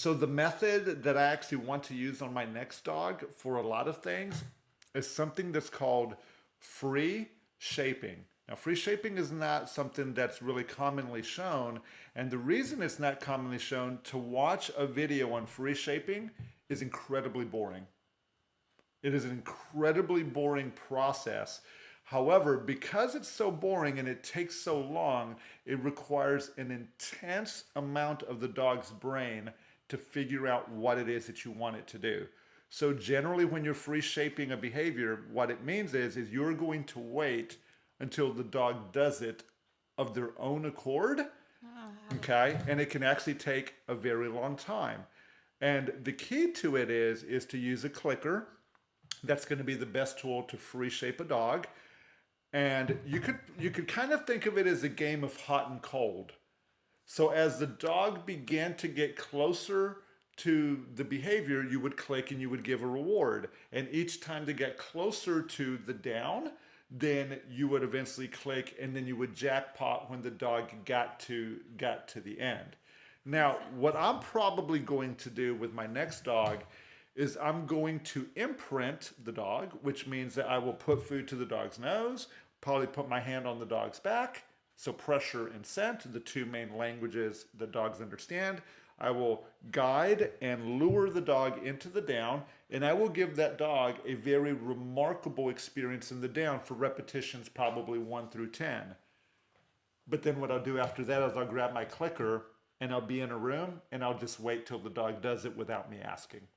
So the method that I actually want to use on my next dog for a lot of things is something that's called free shaping. Now, free shaping is not something that's really commonly shown, and the reason it's not commonly shown, to watch a video on free shaping is incredibly boring. It is an incredibly boring process. However, because it's so boring and it takes so long, it requires an intense amount of the dog's brain to figure out what it is that you want it to do. So generally when you're free shaping a behavior, what it means is you're going to wait until the dog does it of their own accord. Okay? And it can actually take a very long time. And the key to it is to use a clicker. That's going to be the best tool to free shape a dog. And you could kind of think of it as a game of hot and cold. So as the dog began to get closer to the behavior, you would click and you would give a reward. And each time to get closer to the down, then you would eventually click and then you would jackpot when the dog got to the end. Now, what I'm probably going to do with my next dog is I'm going to imprint the dog, which means that I will put food to the dog's nose, probably put my hand on the dog's back. So pressure and scent, the two main languages that dogs understand. I will guide and lure the dog into the down, and I will give that dog a very remarkable experience in the down for repetitions probably 1 through 10. But then what I'll do after that is I'll grab my clicker and I'll be in a room and I'll just wait till the dog does it without me asking.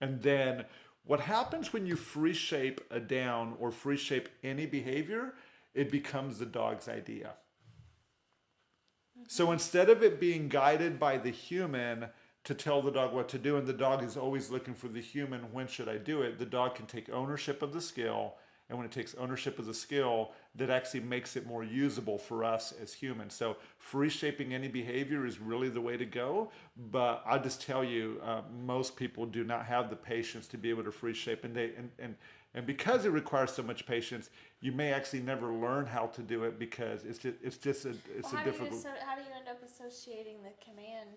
And then what happens when you free shape a down or free shape any behavior, it becomes the dog's idea. So instead of it being guided by the human to tell the dog what to do, and the dog is always looking for the human, when should I do it, the dog can take ownership of the skill. And when it takes ownership of the skill, that actually makes it more usable for us as humans. So free shaping any behavior is really the way to go. But I'll just tell you, most people do not have the patience to be able to free shape. And because it requires so much patience, you may actually never learn how to do it because it's a difficult. How do you end up associating the command?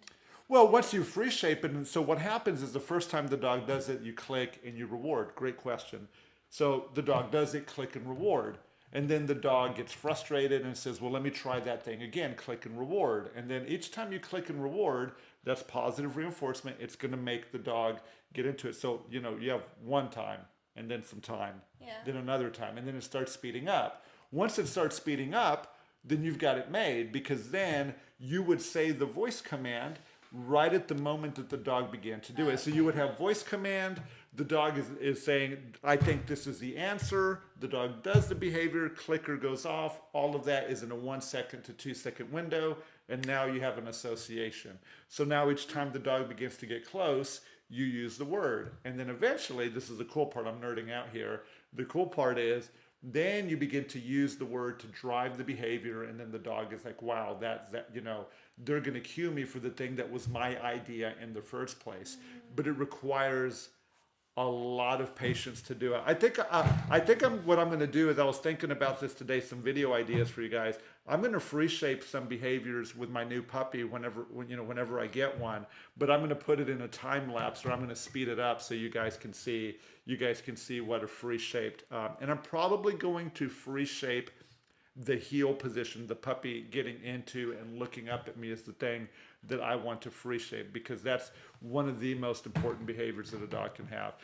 Well, once you free shape it, and so what happens is the first time the dog does it, you click and you reward. Great question. So the dog does it, click and reward. And then the dog gets frustrated and says, well, let me try that thing again, click and reward. And then each time you click and reward, that's positive reinforcement. It's going to make the dog get into it. So, you have one time and then some time, then another time, and then it starts speeding up. Once it starts speeding up, then you've got it made, because then you would say the voice command right at the moment that the dog began to do it. So you would have voice command, the dog is saying, I think this is the answer, the dog does the behavior, clicker goes off, all of that is in a 1 second to 2 second window, and now you have an association. So now each time the dog begins to get close, you use the word. And then eventually, this is the cool part, I'm nerding out here, the cool part is, then you begin to use the word to drive the behavior, and then the dog is like, wow, they're going to cue me for the thing that was my idea in the first place. But it requires a lot of patience to do it. What I'm going to do is, I was thinking about this today, some video ideas for you guys. I'm going to free shape some behaviors with my new puppy whenever I get one, but I'm going to put it in a time lapse, or I'm going to speed it up so you guys can see what a free shaped. And I'm probably going to free shape the heel position, the puppy getting into and looking up at me, is the thing that I want to free shape, because that's one of the most important behaviors that a dog can have.